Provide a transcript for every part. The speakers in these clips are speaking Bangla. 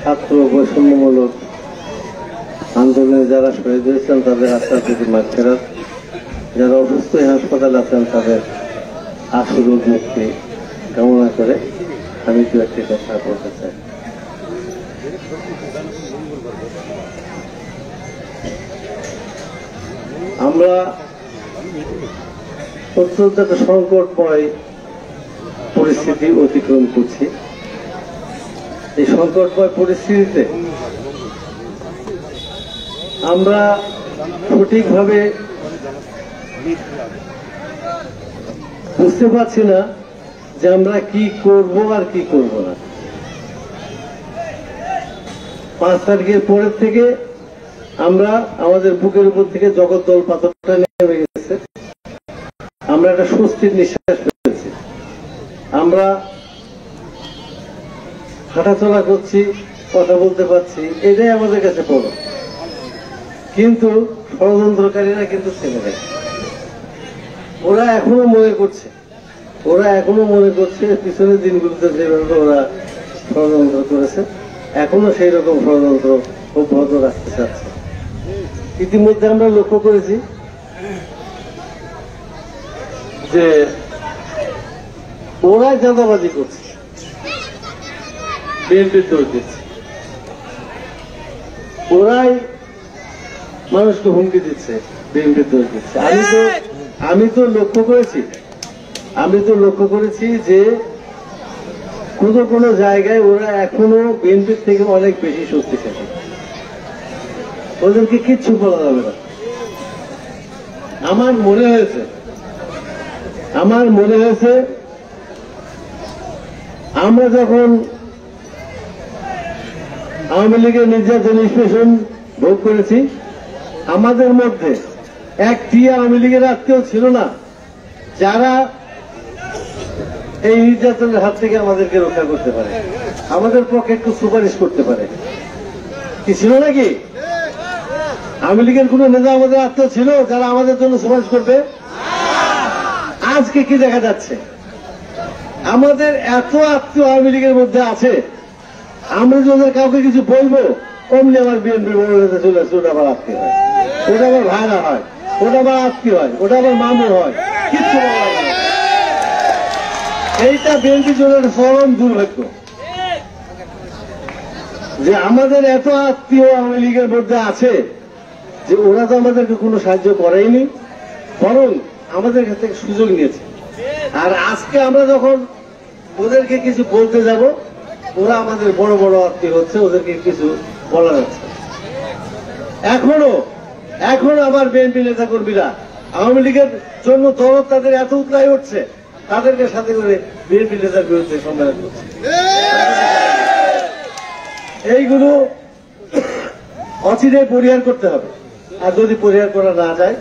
ছাত্র বৈষম্যমূলক আন্দোলনে যারা শহীদ হয়েছেন তাদের আত্মার প্রতি মাগফিরাত, যারা অসুস্থ হাসপাতালে আছেন তাদের আশু রোগ মুক্তি কামনা করে আমি দু একটি কথা বলতে চাই। আমরা অত্যন্ত একটা সংকটময় পরিস্থিতি অতিক্রম করছি। এই সংকটময় পরিস্থিতিতে আমরা সঠিকভাবে বুঝতে পারছি না যে আমরা কি করব আর কি করব না। 5 তারিখের পরের থেকে আমরা আমাদের বুকের উপর থেকে জগদ্দল পাথরটা নেমে গেছে। আমরা একটা স্বস্তির নিঃশ্বাস ফেলেছি। আমরা হাঁটাচলা করছি, কথা বলতে পারছি, এটাই আমাদের কাছে বড়। কিন্তু ষড়যন্ত্রকারীরা কিন্তু থেমে নেই। ওরা এখনো মনে করছে পিছনের দিনগুলোতে যেভাবে ওরা ষড়যন্ত্র করেছে এখনো সেই রকম ষড়যন্ত্র অব্যাহত রাখতে চাচ্ছে। ইতিমধ্যে আমরা লক্ষ্য করেছি যে ওরাই চাঁদাবাজি করছে, বিএনপির দোষ দিচ্ছে, ওরাই মানুষকে হুমকি দিচ্ছে, বিএনপির দোষ দিচ্ছে। আমি তো লক্ষ্য করেছি যে কোন জায়গায় ওরা এখনো বিএনপির থেকে অনেক বেশি শক্তিশালী। ওদেরকে কিচ্ছু বলা যাবে না। আমার মনে হয়েছে আমরা যখন আওয়ামী লীগের নির্যাতন নিষ্পেষণ ভোগ করেছি, আমাদের মধ্যে একটি আওয়ামী লীগের আত্মীয় ছিল না যারা এই নির্যাতনের হাত থেকে আমাদেরকে রক্ষা করতে পারে, আমাদের পক্ষে একটু সুপারিশ করতে পারে। কি ছিল নাকি? আওয়ামী লীগের কোন নেতা আমাদের আত্মীয় ছিল যারা আমাদের জন্য সুপারিশ করবে? আজকে কি দেখা যাচ্ছে? আমাদের এত আত্মীয় আওয়ামী লীগের মধ্যে আছে, আমরা যদি ওদের কাউকে কিছু বলবো অমনি আমার বিএনপির বড় নেতা চলে আসছে, ওটা আবার আত্মীয় হয়, ওটা আবার ভাইরা হয়, ওটা আবার আত্মীয় হয়, ওটা আবার মামু হয়, কিচ্ছু বলা যায় না। এইটা বিএনপির জন্য একটা চরম দুর্ভাগ্য যে আমাদের এত আত্মীয় আওয়ামী লীগের মধ্যে আছে যে ওরা তো আমাদেরকে কোনো সাহায্য করেনি, বরং আমাদের কাছ থেকে সুযোগ নিয়েছে। আর আজকে আমরা যখন ওদেরকে কিছু বলতে যাব, ওরা আমাদের বড় বড় আত্মীয় হচ্ছে, ওদেরকে কিছু বলা যাচ্ছে। এখনো আবার বিএনপি নেতা কর্মীরা আওয়ামী লীগের জন্য দরদ তাদের এত উৎসাহী উঠছে, তাদেরকে সাথে করে বিএনপি নেতার বিরুদ্ধে সম্মেলন করছে। এইগুলো অচিরেই পরিহার করতে হবে। আর যদি পরিহার করা না যায়,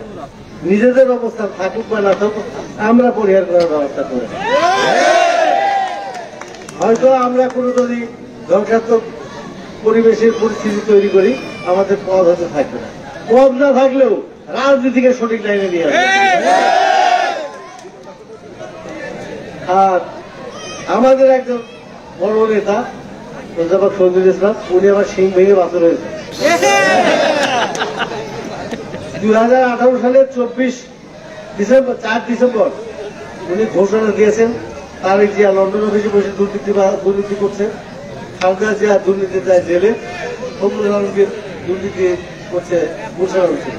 নিজেদের অবস্থান থাকুক বা না থাকুক, আমরা পরিহার করার ব্যবস্থা করে হয়তো আমরা কোনো যদি ধ্বংসাত্মক পরিবেশের পরিস্থিতি তৈরি করি, আমাদের পদ হতে থাকবে না। পদ না থাকলেও রাজনীতিকে সঠিক লাইনে নিয়ে আসবে। আর আমাদের একজন বড় নেতা মোজাফফর শহীদুল ইসলাম, উনি আবার সিং ভেঙে বাছর হয়েছে। 2018 সালের 4 ডিসেম্বর উনি ঘোষণা দিয়েছেন তারেক জিয়া লন্ডন অফিসে বসে দুর্নীতি করছে, খালেদা জিয়া দুর্নীতি যায় জেলে, ফখরুল আলমগীর দুর্নীতি করছে ঘোষণা হচ্ছে।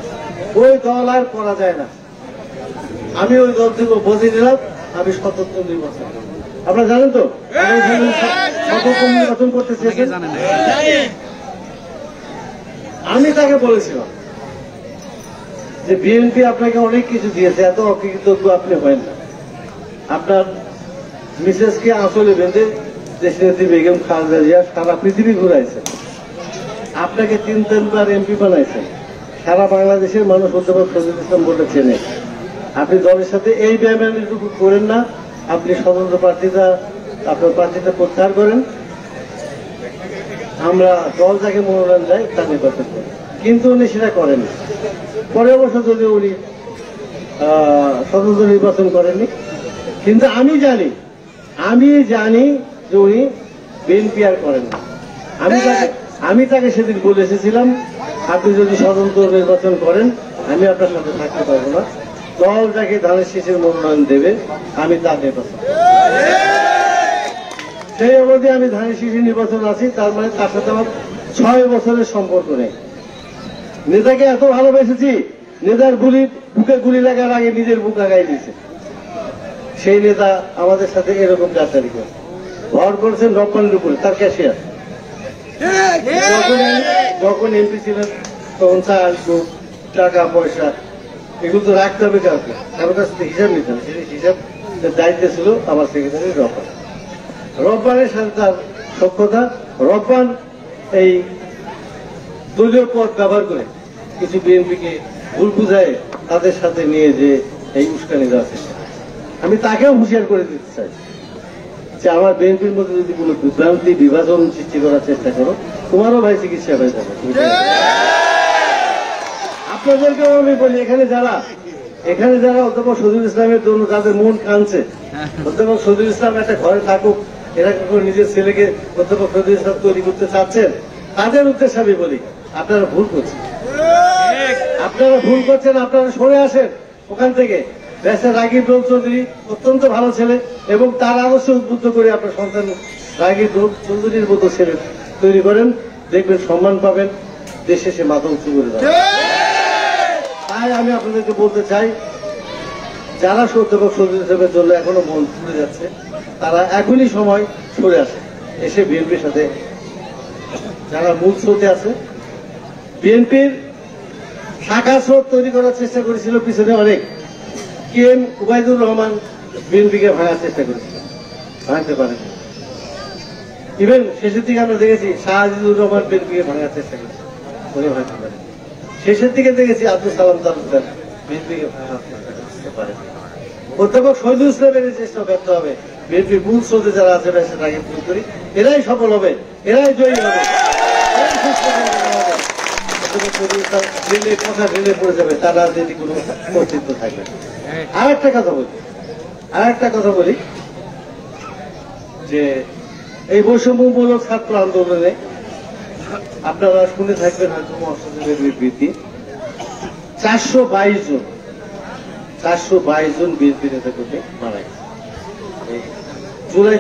ওই দল আর করা যায় না। আমি ওই দল থেকে বসে নিলাম, আমি স্বতন্ত্র নির্বাচন। আপনারা জানেন তো স্বতন্ত্র নির্বাচন করতে চেয়েছেন। আমি তাকে বলেছিলাম যে বিএনপি আপনাকে অনেক কিছু দিয়েছে, এত অকৃতজ্ঞ আপনি হবেন না। আপনার মিসেসকে আঁচলে বেঁধে দেশনেত্রী বেগম খালেদা জিয়া সারা পৃথিবী ঘুরাইছেন, আপনাকে 3-3 এমপি বানাইছেন, সারা বাংলাদেশের মানুষ মোজাফফর শহীদুল ইসলাম বলে চেনে। আপনি দলের সাথে এই ব্যায়ামটুকু করেন না, আপনি স্বতন্ত্র আপনার প্রার্থীতা প্রত্যাহার করেন, আমরা দল যাকে মনোনয়ন দেয় তা নির্বাচন করি। কিন্তু উনি সেটা করেন। পরের বছর যদিও উনি স্বতন্ত্র নির্বাচন করেননি, কিন্তু আমি জানি যে উনি বিএনপি আর করেন না। আমি তাকে সেদিন বলে এসেছিলাম, আপনি যদি স্বতন্ত্র নির্বাচন করেন আমি আপনার সাথে থাকতে পারবো না, দল যাকে ধানের শীষের মনোনয়ন দেবে আমি তার নির্বাচন। সেই অবধি আমি ধানের শীষের নির্বাচন আছি, তার মানে তার সাথে আমার 6 বছরের সম্পর্ক নেই। নেতাকে এত ভালোবেসেছি, নেতার বুকে গুলি লাগার আগে নিজের বুক আগাই দিয়েছে। সেই নেতা আমাদের সাথে এরকম গাদ্দারি করে ভর করেছেন রপ্তানির উপরে, তার ক্যাশিয়ার। যখন এমপি ছিলেন তখন চাল টাকা পয়সা এগুলো তো রাখতে হবে কাউকে, কারোর কাছ থেকে হিসাব নিতে হবে। সেই হিসাব দায়িত্ব ছিল আমার সেক্রেটারি রব্বানের সাথে তার সক্ষতা। রব্বান এই দলীয় পদ ব্যবহার করে কিছু বিএনপিকে ভুল বুঝায় তাদের সাথে নিয়ে যে এই উস্কানি দেওয়া চেষ্টা, আমি তাকেও হুঁশিয়ার করে দিতে চাই যে আমার বিএনপির মধ্যে যদি কোনো বিভ্রান্তি বিভাজন সৃষ্টি করার চেষ্টা করো, তোমারও ভাই চিকিৎসা হয়ে যাবে। আপনাদেরকেও আমি বলি, এখানে যারা অধ্যাপক শহীদুল ইসলামের জন্য যাদের মন কাঁদছে, অধ্যাপক শহীদুল ইসলাম একটা ঘরে থাকুক, এরা কখনো নিজের ছেলেকে অধ্যাপক শহীদুল ইসলাম তৈরি করতে চাচ্ছেন, তাদের উদ্দেশ্যে আমি বলি আপনারা ভুল করছেন। আপনারা সরে আসেন ওখান থেকে। ব্যারিস্টার রাগিব চৌধুরী অত্যন্ত ভালো ছেলে এবং তার আদর্শ উদ্বুদ্ধ করে আপনার সন্তান রাগিব চৌধুরীর মতো ছেলে তৈরি করেন, দেখবেন সম্মান পাবেন, দেশে সে মাথা উঁচু করে দেবে। তাই আমি আপনাদেরকে বলতে চাই, যারা অধ্যাপক শহীদুল ইসলামের জন্য এখনো মন পুড়ে যাচ্ছে, তারা এখনই সময় সরে আসে, এসে বিএনপির সাথে যারা মূল স্রোতে আছে। বিএনপির শাখা স্রোত তৈরি করার চেষ্টা করেছিল পিছনে অনেক। KM উবাইদুর রহমান বিএনপিকে ভাঙার চেষ্টা করেছিল, ভাঙতে পারে। ইভেন শেষের দিকে আমরা দেখেছি শাহজিদুর রহমান বিএনপিকে ভাঙার চেষ্টা করেছে, উনি ভাঙতে পারে। শেষের দিকে দেখেছি আব্দুল সালাম তালুকদার বিএনপিকে ভাঙার চেষ্টা করতে পারে। অধ্যাপক শহীদুল ইসলামের চেষ্টা ব্যর্থ হবে। বিএনপির মূল স্রোতে যারা আছে সেটা আগে ভুল করি, এরাই সফল হবে, এরাই জয়ী হবে, কথা ঢেলে পড়ে যাবে, তার রাজনীতি কোনো কর্তৃত্ব থাকবে। আর একটা কথা বলি যে এই বৈষম্যমূলক ছাত্র আন্দোলনে আপনারা শুনে থাকবেন হয়তো মহাসচিবের বিবৃতি, 422 জন বিএনপি নেতা করতে মারা গেছে জুলাই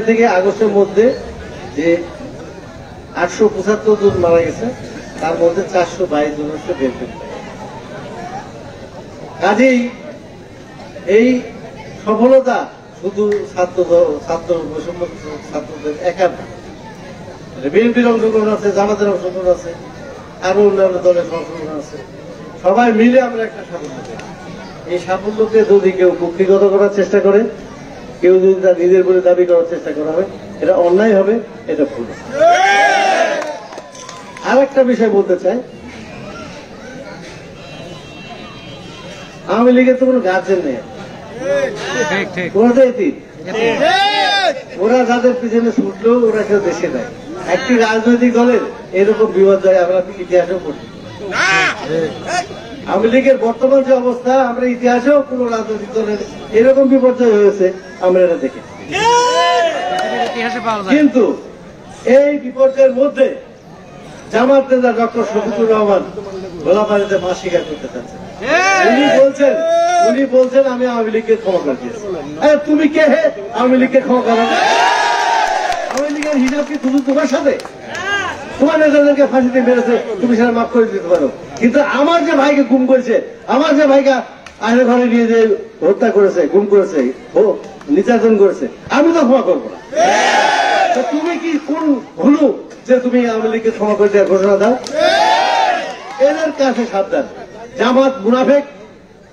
থেকে আগস্টের মধ্যে। যে 875 জন মারা গেছে, তার মধ্যে 422 জন হচ্ছে বিএনপি। কাজেই এই সফলতা শুধু ছাত্রদের একা না, বিএনপির অংশগ্রহণ আছে, জামাতের অংশগ্রহণ আছে, আরো অন্যান্য দলের অংশগ্রহণ আছে, সবাই মিলে আমরা একটা সাফল্য পাই। এই সাফল্যকে যদি কেউ কুক্ষিগত করার চেষ্টা করে, কেউ যদি তার নিজের বলে দাবি করার চেষ্টা করা হয়, এটা অন্যায় হবে, এটা ভুল। আর একটা বিষয় বলতে চাই, আওয়ামী লীগের তো কোনো গার্জেন নেই, ওরা যাদের পিছনে ছুটলো ওরা কেউ দেশে নেয়। একটি রাজনৈতিক দলের এরকম বিপর্যয় আমরা ইতিহাসেও পড়ি। আওয়ামী লীগের বর্তমান যে অবস্থা, আমরা ইতিহাসেও কোন রাজনৈতিক দলের এরকম বিপর্যয় হয়েছে আমরা এটা দেখি। কিন্তু এই বিপর্যয়ের মধ্যে জামাত নেতা ডক্টর শফিকুর রহমান গোলাপাড়িতে মাছ স্বীকার করতে চাচ্ছেন। উনি বলছেন আমি আওয়ামী লীগকে ক্ষমা করে দিয়েছি। তুমি কে হে আওয়ামী লীগকে ক্ষমা করো? আওয়ামী লীগের হিসাব কি শুধু তোমার সাথে? তোমার নেতাদেরকে ফাঁসিতে মেরেছে, তুমি সেটা মাফ করে দিতে পারো, কিন্তু আমার যে ভাইকে গুম করেছে, আমার যে ভাইকে আইনের ঘরে নিয়ে যে হত্যা করেছে, গুম করেছে, নির্যাতন করেছে, আমি তো ক্ষমা করবো না। তুমি কি কোন হলু যে তুমি আওয়ামী লীগকে ক্ষমা করে দেওয়ার ঘোষণা দাও? এদের কাছে সাবধান। জামাত মুনাফেক,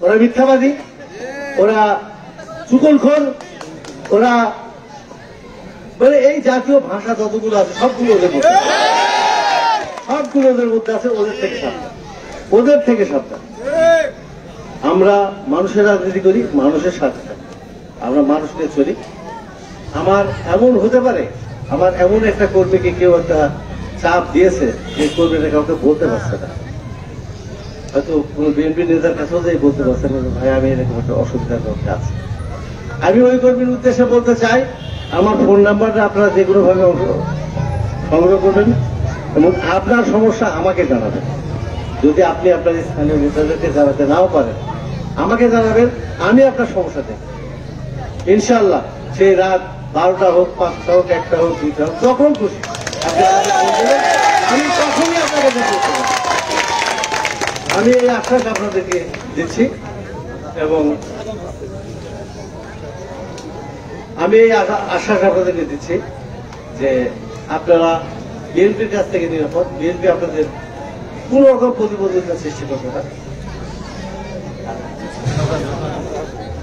ওরা মিথ্যাবাদী, ওরা চুগলখোর, ওরা মানে এই জাতীয় ভাষা যতগুলো আছে সবগুলো ওদের মধ্যে আছে। ওদের থেকে সাবধান। আমরা মানুষের রাজনীতি করি, মানুষের সাথে আমরা মানুষকে চলি। আমার এমন হতে পারে, আমার এমন একটা কর্মীকে কেউ একটা চাপ দিয়েছে যে কর্মীরা কাউকে বলতে পারছে না, হয়তো কোন বিএনপি নেতার কাছেও যাই বলতে পারছে না, ভাই আমি এরকম একটা অসুবিধার মধ্যে আছি। আমি ওই কর্মীর উদ্দেশ্যে বলতে চাই, আমার ফোন নাম্বারটা আপনারা যে কোনো ভাবে সংগ্রহ করবেন এবং আপনার সমস্যা আমাকে জানাবেন। যদি আপনি আপনার স্থানীয় নেতাদেরকে জানাতে নাও পারেন, আমাকে জানাবেন, আমি আপনার সমস্যা দেখব ইনশাআল্লাহ। সেই রাত 12টা হোক, 5টা হোক, 1টা হোক, 2টা হোক, যখন খুশি আপনি আমাকে ফোন দেবেন, আমি তখনই আপনাকে দেখতে পাবো। আমি এই আশ্বাস আপনাদেরকে দিচ্ছি এবং আমি এই আশ্বাস আপনাদেরকে দিচ্ছি যে আপনারা বিএনপির কাছ থেকে নিরাপদ। বিএনপি আপনাদের কোন রকম প্রতিবন্ধকতা সৃষ্টি করবে না।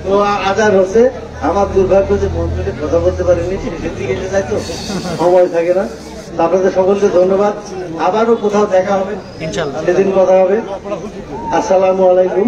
তো আজান হচ্ছে, আমার দুর্ভাগ্য যে মন্ত্রীকে কথা বলতে পারিনি, শেষের দিকে এসে যাই তো সময় থাকে না। আপনাদের সকলকে ধন্যবাদ। আবারও কোথাও দেখা হবে, সেদিন কথা হবে। আসসালামু আলাইকুম।